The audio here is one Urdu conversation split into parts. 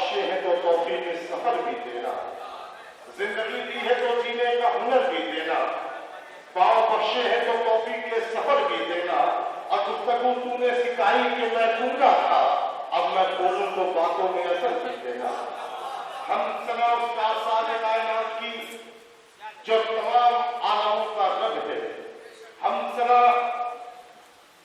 بخشے ہیں تو توفیق سفر بھی دینا، زندگی دی ہے تو جینے کا ہنر بھی دینا، پاؤں بخشے ہیں تو توفیق سفر بھی دینا، اور گفتگو تو نے سکھائی کہ میں گونگا تھا، اب میں بولوں تو باتوں میں اثر بھی دینا۔ ہم سنا اس کارساز کائنات کی جو تمام عالموں کا رب ہے، ہم سنا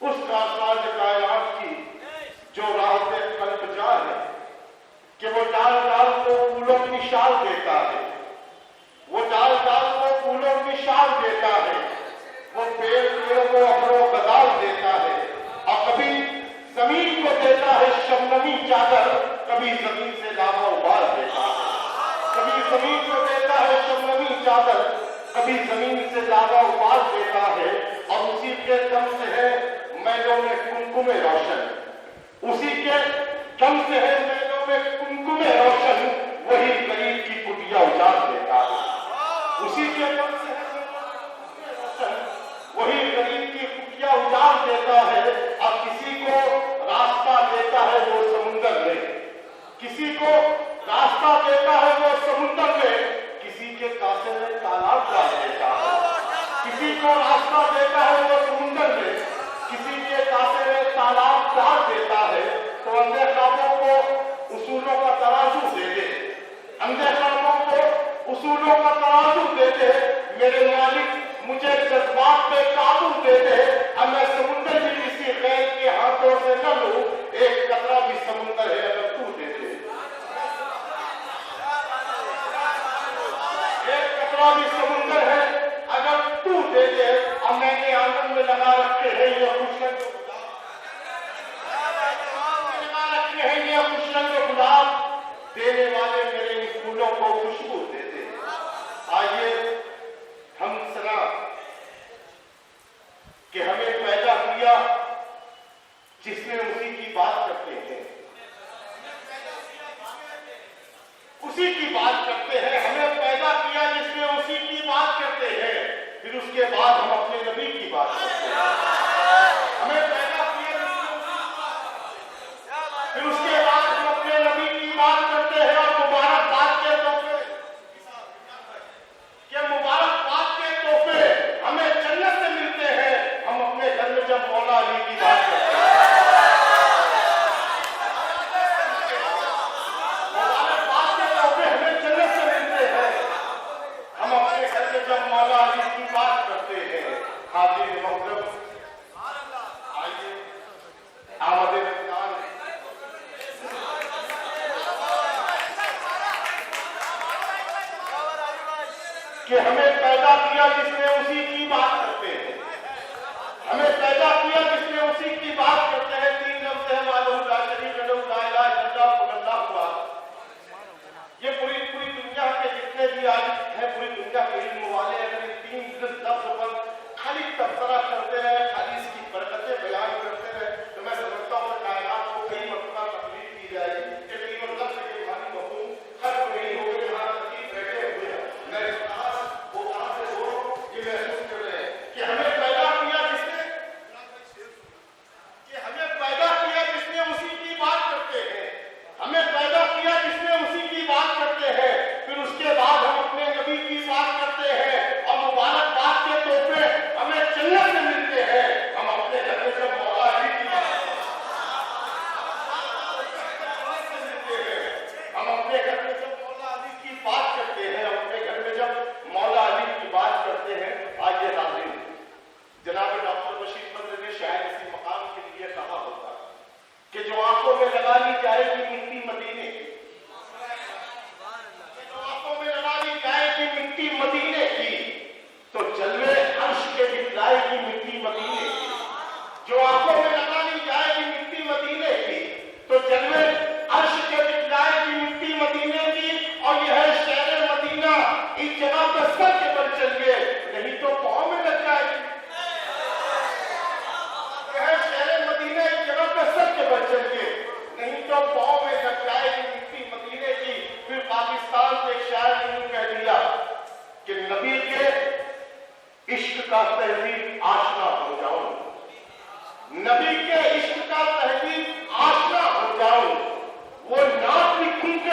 اس کارساز کائنات کی جو راحت قلب جا ہے، کہ وہ ڈال ڈال کو پھولوں کی شال دیتا ہے، وہ ڈال ڈال کو پھولوں کی شال دیتا ہے، وہ پیڑ پیڑوں کو ابرو غزال دیتا ہے، اور کبھی زمین کو دیتا ہے شبنمی چادر، کبھی زمین سے لاوا ابال دیتا ہے، کبھی زمین کو دیتا ہے شبنمی چادر، کبھی زمین سے لاوا ابال دیتا ہے، اور اسی کے دم سے ہے میلوں میں کمکم روشن، اسی کے دم سے ہے میلوں میں کمکم روشن، وہی غریب کی کٹیا اجاڑ دیتا ہے، اسی کے دم سے ہے روشن، وہی غریب کی کٹیا اجاڑ دیتا ہے، اور کسی کو راستہ دیتا ہے وہ سمندر میں، کسی کو راستہ دیتا ہے وہ سمندر میں، کسی کے کاسے میں تالاب ڈال دیتا ہے، کسی کو راستہ دیتا ہے وہ سمندر میں، کسی کے کاسے میں تالاب ڈال دیتا ہے، تو اندھے خوابوں کو اصولوں کا ترازو دے دے، اندھے خوابوں کو اصولوں کا ترازو دے دے، میرے مالک مجھے جذبات پہ قابو دے دے، اب میں سمندر بھی کسی غیر کے ہاتھوں سے نہ لوں، ایک قطرہ بھی سمندر ہے اگر تو دے دے، ایک قطرہ بھی سمندر ہے اگر تو دے دے، اب میں نے آنگن میں لگا رکھے ہیں یہ خوش رنگ لگا رکھے ہیں یہ خوش رنگ گلاب، دینے والے میرے ان پھولوں کو خوشبو دے دے۔ آئیے ہم سنا کہ ہمیں پیدا کیا جس نے اسی کی بات کرتے ہیں، اسی کی بات کرتے ہیں، ہمیں پیدا کیا جس نے اسی کی بات کرتے ہیں، پھر اس کے بعد ہم اپنے نبی کی بات کرتے ہیں، ہمیں پیدا کیا جس نے اسی کی بات، پھر اس کے بعد ہم اپنے نبی کی بات کرتے ہیں، اور مبارکباد کے تحفے، کہ مبارکباد کے تحفے ہمیں جنت سے ملتے ہیں، ہم اپنے گھر میں جب مولا علی کی بات کرتے ہیں، مبارکباد کے تحفے ہمیں جنت سے ملتے ہیں، ہم اپنے گھر میں جب مولا علی کی بات کرتے ہیں۔ حاضرین محترم، آئیے آمد رمضان کہ ہمیں پیدا کیا جس نے اسی کی بات کرتے ہیں، ہمیں پیدا کیا جس نے اسی کی بات کرتے ہیں، تین لفظ ہے وحدہ لا شریک لہ لا الہ الا اللہ قل اللہ احد۔ یہ پوری دنیا کے جتنے بھی آج ہیں، پوری دنیا کے علم والے اگر یہ تین لفظ پر خالی تبصرہ کرتے رہے، خالی اس کی برکتیں بیان کرتے رہے، تو میں سمجھتا ہوں کہ کائنات کو کئی مرتبہ تکلیف کی جائے گی، کہ تینوں لفظ کے معنی مفہوم خرق نہیں ہوگا۔ یہاں تشریف بیٹھے ہوئے ہیں، میں وہ کہاں سے ہو یہ محسوس کر رہے ہیں کہ ہمیں پیدا کیا جس نے، کہ ہمیں پیدا کیا جس نے اسی کی بات کرتے ہیں، ہمیں پیدا کیا جس نے اسی کی بات کرتے ہیں، پھر اس کے بعد ہم اپنے نبی کی بات کرتے ہیں، اور مبارکباد کے تحفے ہمیں جنت سے ملتے ہیں، ہم اپنے گھر میں جب مولا علی کی بات کرتے ہیں، ہم اپنے گھر میں جب مولا علی کی بات کرتے ہیں، اپنے گھر میں جب مولا علی کی بات کرتے ہیں۔ آئیے حاضرین، جناب ڈاکٹر بشیر بدر نے شاید اسی مقام کے لیے کہا ہوتا کہ جو آنکھوں میں لگا لی جائے گی مٹی مدینے کی، جو آنکھوں میں لگا لی جائے گی مٹی مدینے کی، تو جلوے عرش کے دکھلائے گی مٹی مدینے کی، جو آنکھوں میں لگا لی جائے گی مٹی مدینے کی، تو جلوے عرش کے دکھلائے گی مٹی مدینے کی، اور یہ ہے شہر مدینہ، اس جگہ پر سر کے بل چلیے نہیں تو پاؤں میں لگ جائے گی، یہ ہے شہر مدینہ، اس جگہ پر سر کے بل چلیے نہیں تو پاؤں میں لگ جائے گی مٹی مدینے کی۔ پھر پاکستان کے ایک شاعر نے یوں کہہ دیا کہ نبی کے عشق کا تہذیب آشنا ہو جاؤں، نبی کے عشق کا تہذیب آشنا ہو جاؤں، وہ نام لکھوں کے